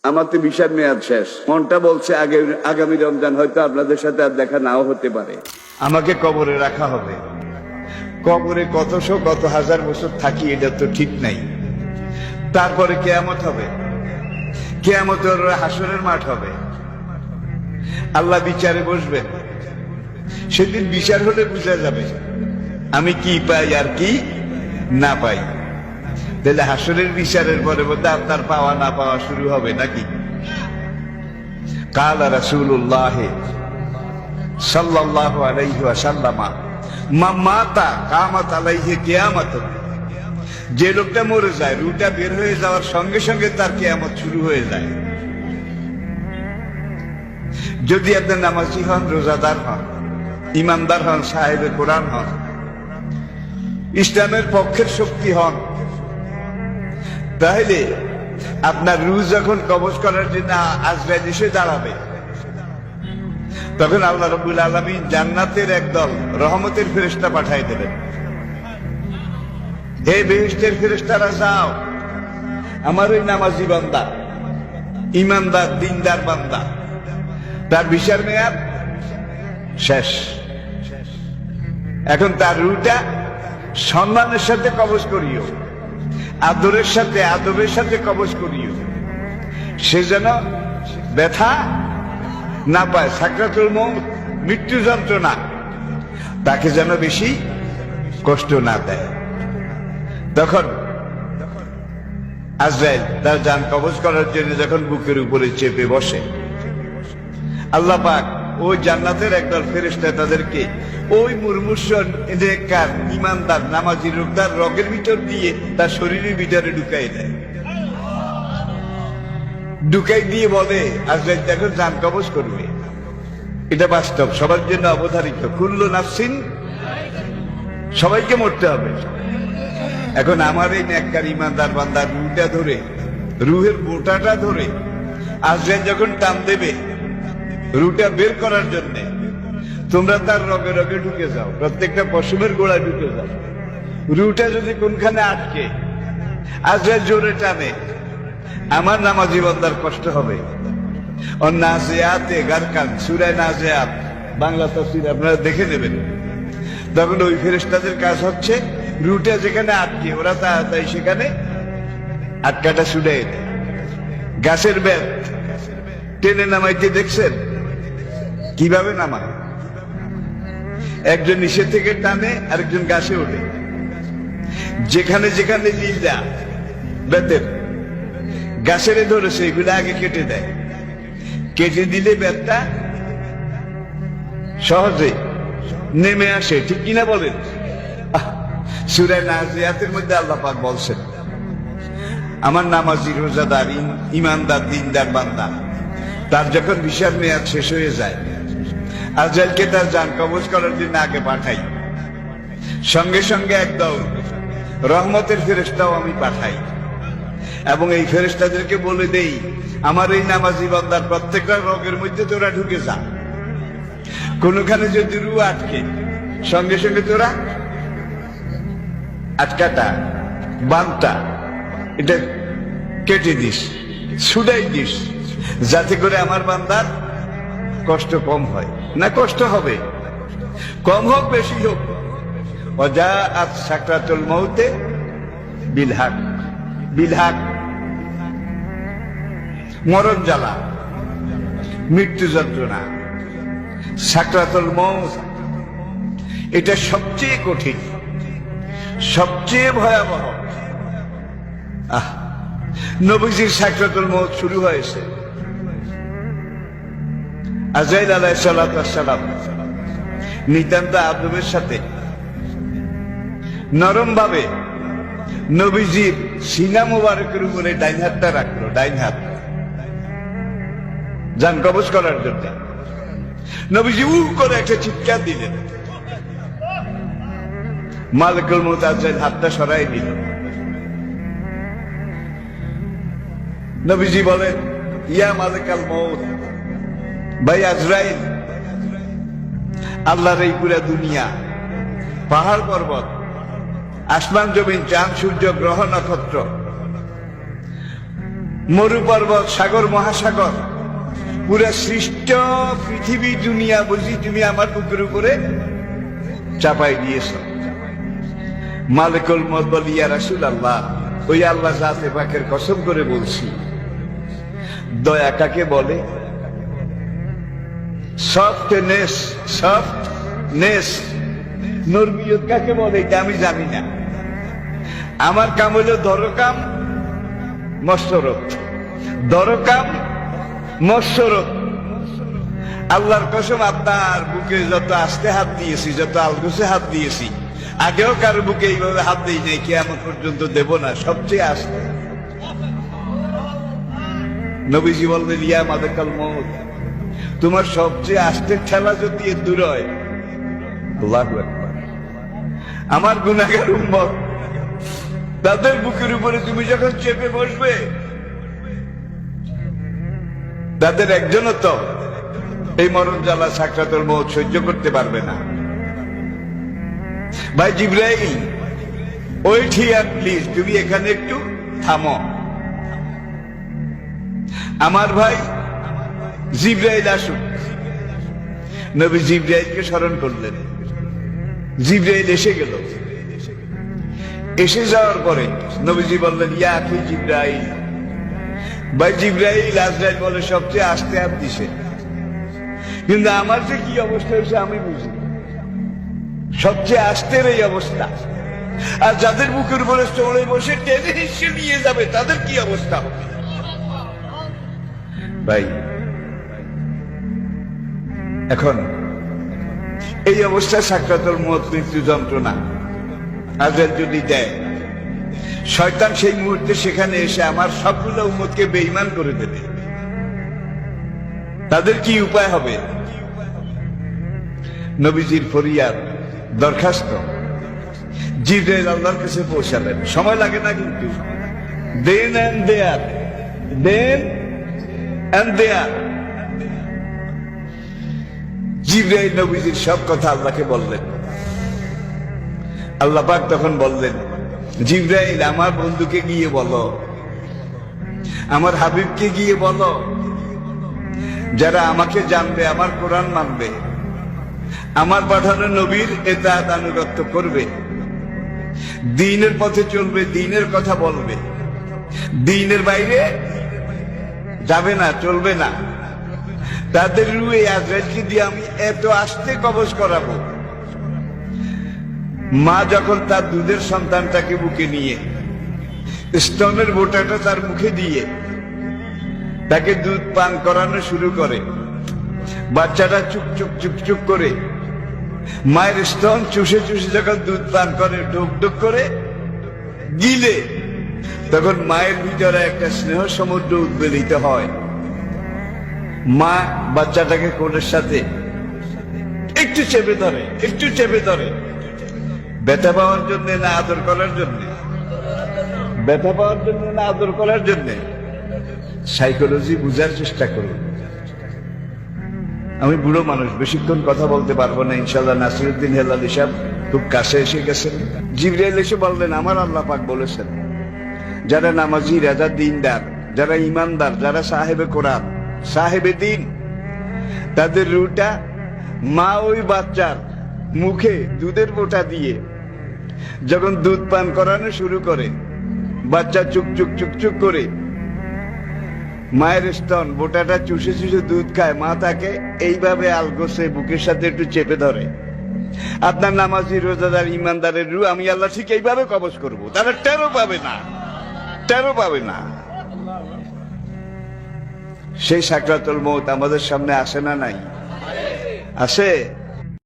আমার তো ভিসার মেয়াদ শেষ, মনটা বলছে আগামী রমজান হয়তো আপনাদের সাথে আর দেখা নাও হতে পারে। আমাকে কবরে রাখা হবে, কবরে কত হাজার বছর থাকি এটা তো ঠিক নাই। তারপরে কেয়ামত হবে, কেয়ামতের হাসরের মাঠ হবে, আল্লাহ বিচারে বসবেন। সেদিন বিচার হলে বোঝা যাবে আমি কি পাই আর কি না পাই। তাহলে হাসরের বিচারের পরে বোধ আপনার পাওয়া না পাওয়া শুরু হবে নাকি? কালা রাসূলুল্লাহ সাল্লাল্লাহু আলাইহি ওয়াসাল্লাম মা মাতা কামাত আলাইহি কিয়ামাতুন। যে লোকটা মরে যায়, রুহটা বের হয়ে যাওয়ার সঙ্গে সঙ্গে তার কিয়ামত শুরু হয়ে যায়। যদি আপনি নামাজি হন, রোজাদার হন, ইমানদার হন, সাহেবে কোরআন হন, ইসলামের পক্ষের শক্তি হন, তাহলে আপনার রূহ যখন কবজ করার জন্য আজরাইল এসে দাঁড়াবে, তখন আল্লাহ রাব্বুল আলামিন জান্নাতের একদল রহমতের ফেরেশতা পাঠিয়ে দেবেন। হে বেহেশতের ফেরেশতারা, যাও, আমার ওই নামাজি বান্দা, ইমানদার, দিনদার বান্দা, তার বিচার মেয়াদ শেষ, এখন তার রূহটা সম্মানের সাথে কবজ করিও, আদরের সাথে, আদবের সাথে কবজ করিও, সে যেন ব্যথা না পায়, সাকরাতুল মউত, মৃত্যু যন্ত্রণা তাকে যেন বেশি কষ্ট না দেয়। তখন আজরাইল তার জান কবজ করার জন্য যখন বুকের উপরে চেপে বসে, আল্লাহ পাক ওই জান্নাতের একদল ফেরেশতা তাদেরকে ওই মুরমুষ নেককার ইমানদার নামাজি লোকটার রগের ভিতর দিয়ে তার শরীরের ভিতরে ঢুকাই দেয়। ঢুকাই দিয়ে বলে আজরাইল এখন জান কবজ করবে। এটা বাস্তব, সবার জন্য অবধারিত, কুল্লু নাফসিন, সবাইকে মরতে হবে। এখন আমার এই নেককার ইমানদার বান্দার রুহটা ধরে, রুহের বোটাটা ধরে আজরাইল যখন টান দেবে রুহটা বের করার জন্য, তোমরা তার রগে রগে ঢুকে যাও, প্রত্যেকটা পশমের গোড়ায় ঢুকে যাও। রুহটা যদি কোনখানে আটকে আজরাইল জোরে টানে, আমার নামাজি বান্দার কষ্ট হবে। নাজিয়াতে গারকান, সূরা নাজিয়াত বাংলা তাফসীর আপনারা দেখে নেবেন। তখন ওই ফেরেশতাদের কাজ হচ্ছে রুহটা যেখানে আটকে, ওরা তাই সেখানে আটকাটা ছুড়ে দেয়। গাছের বেত টেনে নামাইতে দেখছেন কিভাবে নামায়? একজন নিচে থেকে টানে, আরেকজন গাছে ওঠে। যেখানে যেখানে লিলা বেতের গাছের ধরেছে এগুলো আগে কেটে দেয়, কেটে দিলে বেতটা সহজে নেমে আসে, ঠিক কিনা বলেন? সূরা নাজিয়াতের মধ্যে আল্লাহ পাক বলছেন, আমার নামাজি, রোজাদার, ইমানদার, দিনদার বান্দা, তার যখন বিচার মেয়াদ শেষ হয়ে যায়, আজরাইলকে তার জান কবজ করার জন্য আগে পাঠাই, সঙ্গে সঙ্গে একদল রহমতের ফেরেশতাও আমি পাঠাই, এবং এই ফেরেশতাদেরকে বলে দেই আমার এই নামাজি বান্দার প্রত্যেকটা রোগের মধ্যে তোরা ঢুকে যা। কোনখানে যদি রুহ আটকে, সঙ্গে সঙ্গে তোরা আটকাটা, বানটা এটা কেটে দিস, ছুড়াই দিস, যাতে করে আমার বান্দার কষ্ট কম হয়। না, কষ্ট হবে, কম হোক বেশি হোক, ওয়াজাআত সাকরাতুল মউতে বিল হক, বিল হক, মরণ জ্বালা, মৃত্যু যন্ত্রণা, সাকরাতুল মউত, এটা সবচেয়ে কঠিন, সবচেয়ে ভয়াবহ। নবীজির সাকরাতুল মউত শুরু হয়েছে। আজরাইল আলাইহিস সালাতু ওয়াস সালাম নিতান্ত আদবের সাথে নরম ভাবে নবীজির সিনা মুবারকের উপরে ডাইন হাতটা রাখলো, ডাইন হাত, জান কবজ করার জন্য। নবীজি করে একটা চিৎকার দিলেন, মালিকুল মউত আজরাইল হাতটা সরাই দিল। নবীজি বলেন, ইয়া মালিকাল মউত, ভাই আজরাইল, আল্লাহর এই পুরা দুনিয়া, পাহাড় পর্বত, আসমান জমিন, চাঁদ সূর্য গ্রহ নক্ষত্র মরু পর্বত, সাগর, মহাসাগর, পুরা সৃষ্ট পৃথিবী দুনিয়া বুঝি তুমি আমার বুকের উপরে চাপাই দিয়েছ। মালিকুল মউত বলি, ইয়া রাসূলুল্লাহ, ওই আল্লাহ জাতে পাকের কসম করে বলছি, দয়া কাকে বলে? সফটনেস, নরমিয়ত কাকে বলে এটা আমি জানি না। আমার কাম হইল দরকাম মসরত, দরকাম মসরত। আল্লাহর কসম, আপনার বুকে যত আস্তে হাত দিয়েছি, যত আলগোছে হাত দিয়েছি, আগেও কারো বুকে এইভাবে হাত দিই নাই, কিয়ামত পর্যন্ত দেব না, সবচেয়ে আস্তে। নবীজি বললেন, ইয়া মালাকাল মউত, তোমার সবচেয়ে আস্তে ঠেলা যদি দূর হয়। আল্লাহু আকবার। আমার গুনাহগার উম্মত, তাদের বুকের উপরে তুমি যখন চেপে বসবে, তাদের একজনও তো এই মরণ জ্বালা সাকরাতুল মউত সহ্য করতে পারবে না। ভাই জিবরাইল, ওয়েট হিয়ার প্লিজ, তুমি এখানে একটু থামো। আমার ভাই জিবরাইল আসুন। নবী জিবরাইলকে স্মরণ করলেন। জিবরাইল এসে গেল। এসে যাওয়ার পরে নবীজি বললেন, ইয়া আখি জিবরাইল। ভাই জিবরাইল, আজরাইল বলে সবচেয়ে আস্তে হাত দিছে, কিন্তু আমার যে কি অবস্থা হয়েছে আমি বুঝি। সবচেয়ে আস্তের এই অবস্থা, আর যাদের বুকের উপরে চড়ে বসে টেনে হিসেবে নিয়ে যাবে তাদের কি অবস্থা হবে? ভাই এখন এই অবস্থায় সাকরাতুল মউত, মৃত্যু যন্ত্রণা আজরাইল যদি দেয়, শয়তান সেই মুহূর্তে সেখানে এসে আমার সবগুলো উম্মতকে বেঈমান করে দেবে। তাদের কি উপায় হবে? নবীজির ফরিয়াদ, দরখাস্ত জিবরাইল আল্লাহর কাছে পৌঁছালেন। সময় লাগে না কিন্তু। দেন এন্ড দেয়ার জিবরাইল নবীজির সব কথা আল্লাহকে বললেন। আল্লাহ পাক তখন বললেন, জিবরাইল, আমার বন্ধুকে গিয়ে বলো, আমার হাবিবকে গিয়ে বলো, যারা আমাকে জানবে, আমার কোরআন মানবে, আমার পাঠানো নবীর ইতাআত আনুগত্য করবে, দ্বীনের পথে চলবে, দ্বীনের কথা বলবে, দ্বীনের বাইরে যাবে না, চলবে না, তাদের রুহে আজরাইলকে দিয়ে আমি এত আস্তে কবজ করাবো, মা যখন তার দুধের সন্তানটাকে বুকে নিয়ে স্তনের বোঁটাটা তার মুখে দিয়ে তাকে দুধ পান করানো শুরু করে, বাচ্চাটা চুপচুপ চুপচুপ করে মায়ের স্তন চুষে চুষে যখন দুধ পান করে, ঢুক ঢুক করে গিলে, তখন মায়ের ভিতরে একটা স্নেহ সমুদ্র উদ্বেলিত হয়। মা বাচ্চাটাকে কোলের সাথে একটু চেপে ধরে, একটু চেপে ধরে, ব্যথা পাওয়ার জন্য না আদর করার জন্য? ব্যথা পাওয়ার জন্য না আদর করার জন্য? সাইকোলজি বুঝার চেষ্টা করুন। আমি বুড়ো মানুষ, বেশিক্ষণ কথা বলতে পারবো না ইনশাআল্লাহ। নাসিরউদ্দিন হেলালি সাহেব খুব কাছে এসে গেছেন। জিবরাইল এসে বললেন, আমার আল্লাহ পাক বলেছেন, যারা নামাজি, যারা দিনদার, যারা ইমানদার, যারা সাহেবে কোরআন, সাহেবে দিন, তাদের রুটা মা ওই বাচ্চার মুখে দুধের বোঁটা দিয়ে যখন দুধ পান করানো শুরু করে, বাচ্চা চুকচুক চুকচুক করে মায়ের স্তন বোঁটাটা চুষে চুষে দুধ খায়, মা তাকে এইভাবে আলগোছে বুকের সাথে একটু চেপে ধরে। আপনার নামাজি, রোজাদার, ইমানদারের রু আমি আল্লাহ ঠিক এইভাবে কবজ করব, তারা টেরও পাবে না, টেরও পাবে না। সেই সাকরাতুল মউত আমাদের সামনে আসে না? নাই? আসে।